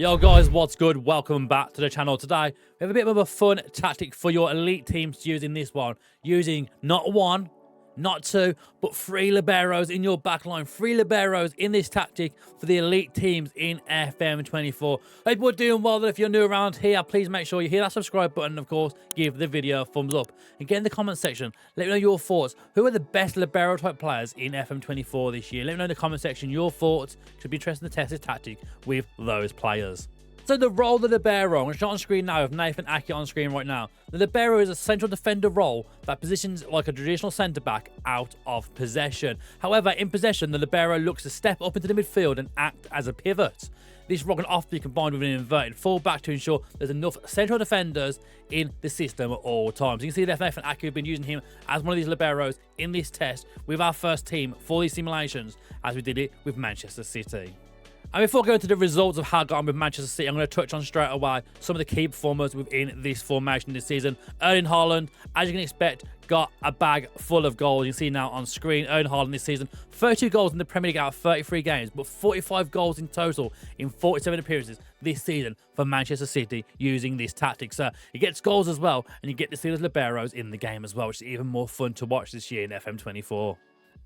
Yo guys, what's good? Welcome back to the channel. Today we have a bit of a fun tactic for your elite teams to use in this one, using not one, not two, but 3 liberos in your backline. 3 liberos in this tactic for the elite teams in FM24. Hope you're doing well. If you're new around here, please make sure you hit that subscribe button and of course give the video a thumbs up. And get in the comment section, let me know your thoughts. Who are the best libero type players in FM24 this year? Let me know in the comment section your thoughts. Should be interesting to test this tactic with those players. So the role of the libero, I'm going to show on screen now with Nathan Ake on screen right now. The libero is a central defender role that positions like a traditional centre-back out of possession. However, in possession, the libero looks to step up into the midfield and act as a pivot. This role can often be combined with an inverted fullback to ensure there's enough central defenders in the system at all times. You can see that Nathan Ake have been using him as one of these liberos in this test with our first team for these simulations, as we did it with Manchester City. And before going to the results of how I got on with Manchester City, I'm going to touch on straight away some of the key performers within this formation this season. Erling Haaland, as you can expect, got a bag full of goals. You can see now on screen, Erling Haaland this season, 32 goals in the Premier League out of 33 games, but 45 goals in total in 47 appearances this season for Manchester City using this tactic. So he gets goals as well, and you get to see the liberos in the game as well, which is even more fun to watch this year in FM24.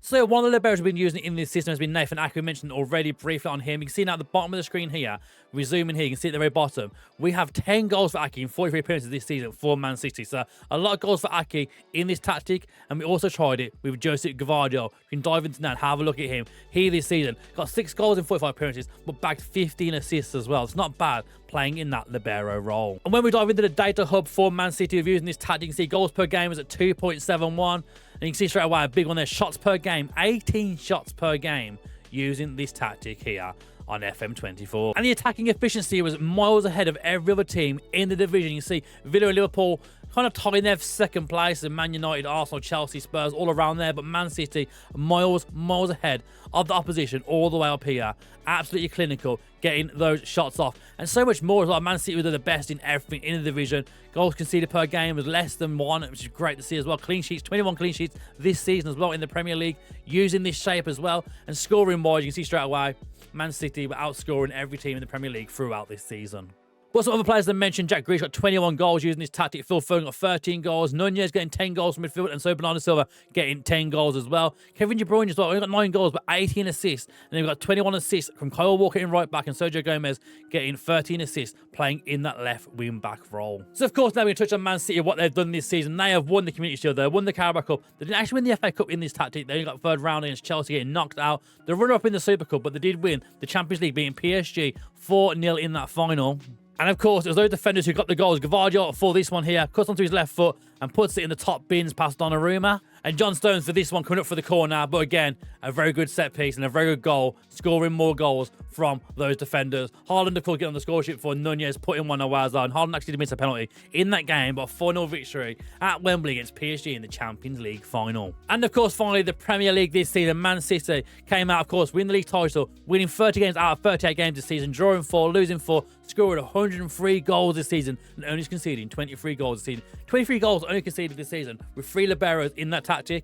So one of the liberos we've been using in this system has been Nathan Ake. We mentioned already briefly on him. You can see now at the bottom of the screen here, we zoom in here, you can see at the very bottom, we have 10 goals for Ake in 43 appearances this season for Man City. So a lot of goals for Ake in this tactic, and we also tried it with Joseph Gvardiol. You can dive into that and have a look at him. He this season got 6 goals in 45 appearances, but bagged 15 assists as well. It's not bad playing in that libero role. And when we dive into the data hub for Man City of using this tactic, you can see goals per game is at 2.71. And you can see straight away a big one there, shots per game, 18 shots per game using this tactic here on FM24. And the attacking efficiency was miles ahead of every other team in the division. You see Villa and Liverpool kind of tying their second place, and Man United, Arsenal, Chelsea, Spurs all around there, but Man City miles ahead of the opposition all the way up here. Absolutely clinical, getting those shots off, and so much more as well. Man City were the best in everything in the division. Goals conceded per game was less than 1, which is great to see as well. Clean sheets, 21 clean sheets this season as well in the Premier League, using this shape as well. And scoring wise, you can see straight away, Man City were outscoring every team in the Premier League throughout this season. But some other players that mentioned, Jack Grealish got 21 goals using this tactic. Phil Foden got 13 goals. Nunez getting 10 goals from midfield, and so Bernardo Silva getting 10 goals as well. Kevin De Bruyne as well, only got 9 goals, but 18 assists. And then we've got 21 assists from Kyle Walker in right back, and Sergio Gomez getting 13 assists, playing in that left wing back role. So of course, now we're going to touch on Man City, what they've done this season. They have won the Community Shield, they won the Carabao Cup. They didn't actually win the FA Cup in this tactic. They only got third round against Chelsea, getting knocked out. The runner-up in the Super Cup, but they did win the Champions League, beating PSG 4-0 in that final. And of course, it was those defenders who got the goals. Gvardiol for this one here, cuts onto his left foot and puts it in the top bins past Donnarumma. And John Stones for this one, coming up for the corner. But again, a very good set piece and a very good goal, scoring more goals from those defenders. Haaland, of course, getting on the score sheet for Nunez, putting one away as well. And Haaland actually did miss a penalty in that game, but a 4-0 victory at Wembley against PSG in the Champions League final. And of course, finally, the Premier League this season, Man City came out, of course, winning the league title, winning 30 games out of 38 games this season, drawing 4, losing 4, scoring 103 goals this season, and only conceding 23 goals this season. 23 goals only conceded this season with 3 liberos in that tactic.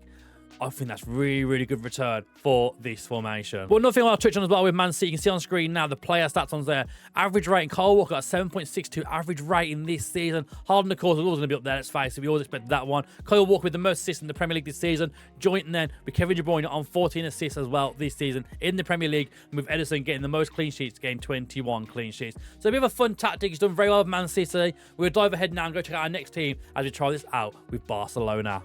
I think that's really good return for this formation. But another thing I'll touch on as well with Man City, you can see on screen now the player stats on there. Average rating, Kyle Walker got 7.62 average rating this season. Haaland, of course, was always going to be up there, let's face it. We always expected that one. Kyle Walker with the most assists in the Premier League this season. Joint then with Kevin De Bruyne on 14 assists as well this season in the Premier League. And with Ederson getting the most clean sheets, getting 21 clean sheets. So a bit of a fun tactic. He's done very well with Man City. We'll dive ahead now and go check out our next team as we try this out with Barcelona.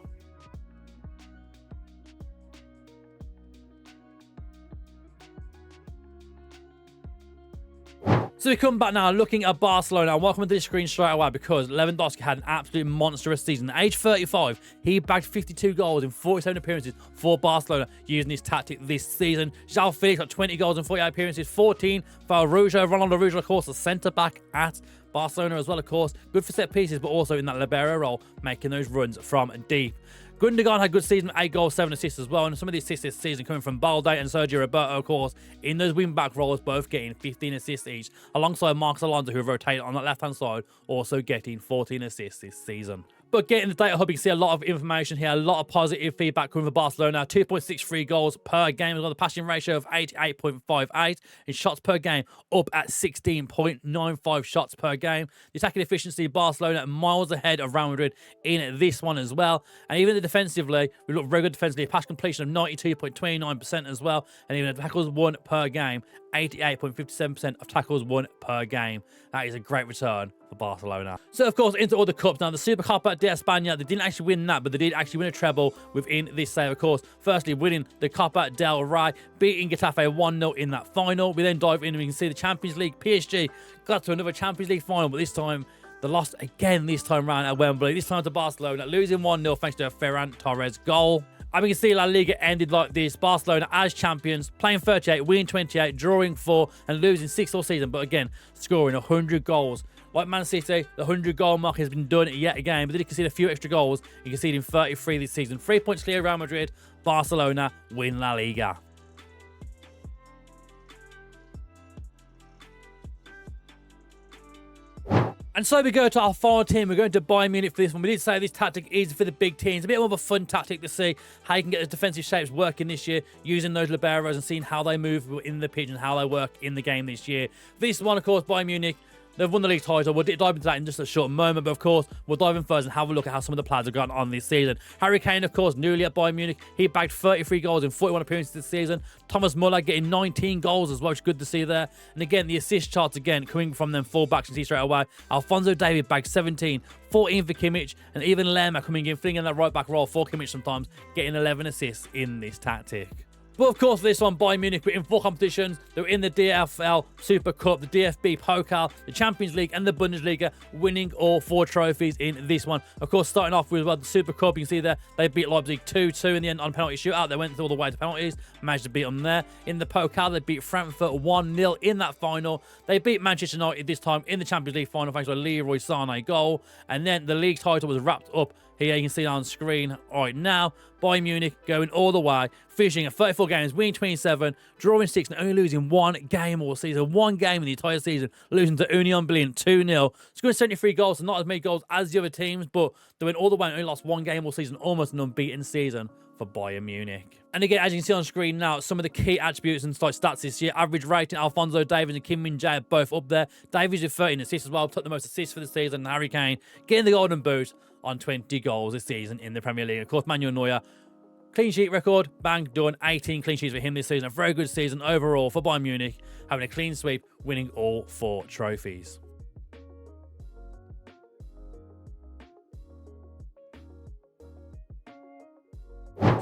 So we come back now looking at Barcelona, and welcome to this screen straight away because Lewandowski had an absolute monstrous season. At age 35, he bagged 52 goals in 47 appearances for Barcelona using this tactic this season. João Felix got 20 goals in 48 appearances, 14 for Ronaldo Araujo, of course, the centre-back at Barcelona as well, of course. Good for set pieces, but also in that libero role, making those runs from deep. Gundogan had a good season, 8 goals, 7 assists as well. And some of the assists this season coming from Balde and Sergio Roberto, of course, in those wing-back roles, both getting 15 assists each, alongside Marcos Alonso, who rotated on that left-hand side, also getting 14 assists this season. But getting the data hub, you can see a lot of information here, a lot of positive feedback coming from Barcelona. 2.63 goals per game. We've got a passing ratio of 88.58 and shots per game up at 16.95 shots per game. The attacking efficiency, Barcelona miles ahead of Real Madrid in this one as well. And even defensively, we look very good defensively. Pass completion of 92.29% as well. And even tackles won per game, 88.57% of tackles won per game. That is a great return for Barcelona. So, of course, into all the cups. Now, the Supercopa de España, they didn't actually win that, but they did actually win a treble within this save, of course. Firstly, winning the Copa del Rey, beating Getafe 1-0 in that final. We then dive in and we can see the Champions League. PSG got to another Champions League final, but this time they lost again this time round at Wembley. This time to Barcelona, losing 1-0 thanks to a Ferran Torres goal. And we can see La Liga ended like this. Barcelona as champions, playing 38, winning 28, drawing 4, and losing 6 all season. But again, scoring 100 goals. Like Man City, the 100-goal mark has been done yet again. But they did concede a few extra goals. You conceding 33 this season. 3 points clear Real Madrid. Barcelona win La Liga. And so we go to our final team. We're going to Bayern Munich for this one. We did say this tactic is for the big teams. A bit more of a fun tactic to see how you can get the defensive shapes working this year, using those liberos and seeing how they move in the pitch and how they work in the game this year. This one, of course, Bayern Munich, they've won the league title. We'll dive into that in just a short moment. But, of course, we'll dive in first and have a look at how some of the players have gone on this season. Harry Kane, of course, newly at Bayern Munich. He bagged 33 goals in 41 appearances this season. Thomas Muller getting 19 goals as well, which is good to see there. And, again, the assist charts, again, coming from them full-backs, you see straight away. Alphonso Davies bagged 17, 14 for Kimmich. And even Lerma coming in, filling in that right-back role for Kimmich sometimes, getting 11 assists in this tactic. But of course, this one, Bayern Munich, were in 4 competitions. They were in the DFL Super Cup, the DFB Pokal, the Champions League, and the Bundesliga, winning all 4 trophies in this one. Of course, starting off with the Super Cup, you can see there, they beat Leipzig 2-2 in the end on penalty shootout. They went all the way to penalties, managed to beat them there. In the Pokal, they beat Frankfurt 1-0 in that final. They beat Manchester United this time in the Champions League final, thanks to a Leroy Sané goal. And then the league title was wrapped up. Here you can see it on screen right now. Bayern Munich going all the way, finishing at 34 games, winning 27, drawing 6, and only losing 1 game all season. 1 game in the entire season, losing to Union Berlin 2-0. Scoring 73 goals, so not as many goals as the other teams, but they went all the way and only lost 1 game all season. Almost an unbeaten season for Bayern Munich. And again, as you can see on screen now, some of the key attributes and stats this year. Average rating, Alphonso Davies and Kim Min-jae are both up there. Davies with 13 assists as well, took the most assists for the season. And Harry Kane getting the golden boot on 20 goals this season in the Premier League. Of course, Manuel Neuer, clean sheet record, bang, done. 18 clean sheets for him this season. A very good season overall for Bayern Munich, having a clean sweep, winning all 4 trophies.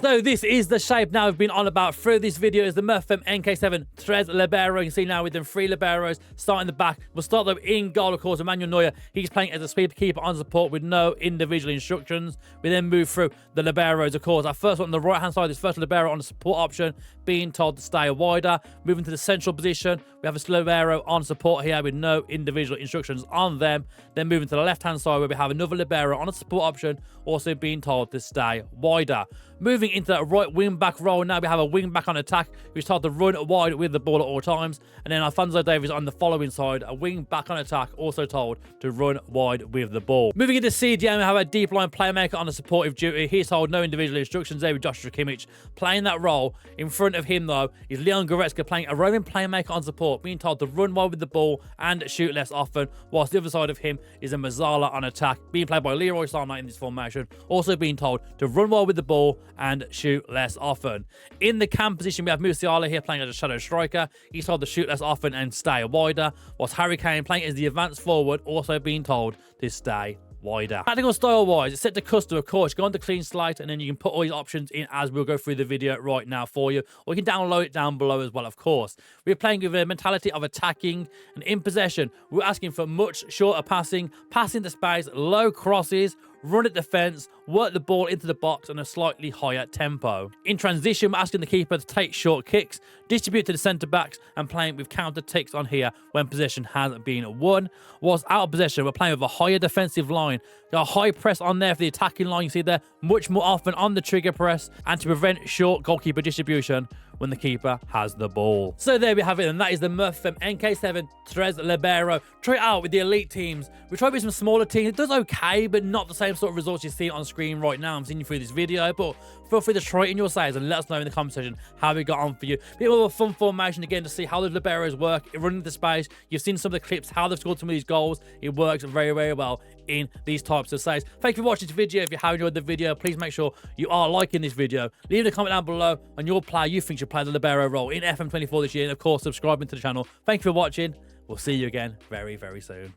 So this is the shape now we've been on about through this video is the Murphy NK7 Tres Libero. You can see now with them 3 Liberos starting the back. We'll start though in goal, of course, Emmanuel Neuer. He's playing as a sweeper keeper on support with no individual instructions. We then move through the Liberos, of course. Our first one on the right-hand side is first Libero on the support option, being told to stay wider. Moving to the central position, we have a Libero on support here with no individual instructions on them. Then moving to the left-hand side where we have another Libero on a support option, also being told to stay wider. Moving into that right wing-back role, now we have a wing-back on attack who's told to run wide with the ball at all times. And then Alphonso Davies on the following side, a wing-back on attack, also told to run wide with the ball. Moving into CDM, we have a deep-line playmaker on the supportive duty. He's told no individual instructions there with Joshua Kimmich playing that role. In front of him, though, is Leon Goretzka playing a roving playmaker on support, being told to run wide with the ball and shoot less often, whilst the other side of him is a Mazzala on attack, being played by Leroy Sané in this formation, also being told to run wide with the ball and shoot less often. In the cam position, we have Musiala here playing as a shadow striker. He's told to shoot less often and stay wider, whilst Harry Kane playing as the advanced forward, also being told to stay wider. Tactical style wise, it's set to custom, of course. Go on to clean slate and then you can put all these options in as we'll go through the video right now for you, or you can download it down below as well, of course. We're playing with a mentality of attacking, and in possession we're asking for much shorter passing to space, low crosses, run at defense, work the ball into the box on a slightly higher tempo. In transition, we're asking the keeper to take short kicks, distribute to the centre-backs, and playing with counter-ticks on here when possession has been won. Whilst out of possession, we're playing with a higher defensive line. Got a high press on there for the attacking line, you see there, much more often on the trigger press, and to prevent short goalkeeper distribution when the keeper has the ball. So there we have it, and that is the MUFM NK7 Tres Libero. Try it out with the elite teams. We tried with some smaller teams. It does okay, but not the same sort of results you see on screen right now. I'm seeing you through this video, but feel free to try it in your sides and let us know in the comment section how we got on for you. Bit more of a fun formation again to see how the Liberos work, running into space. You've seen some of the clips, how they've scored some of these goals. It works very, very well in these types of saves. Thank you for watching this video. If you have enjoyed the video, please make sure you are liking this video. Leave a comment down below on your player you think should play the Libero role in FM24 this year, and of course subscribing to the channel. Thank you for watching. We'll see you again very, very soon.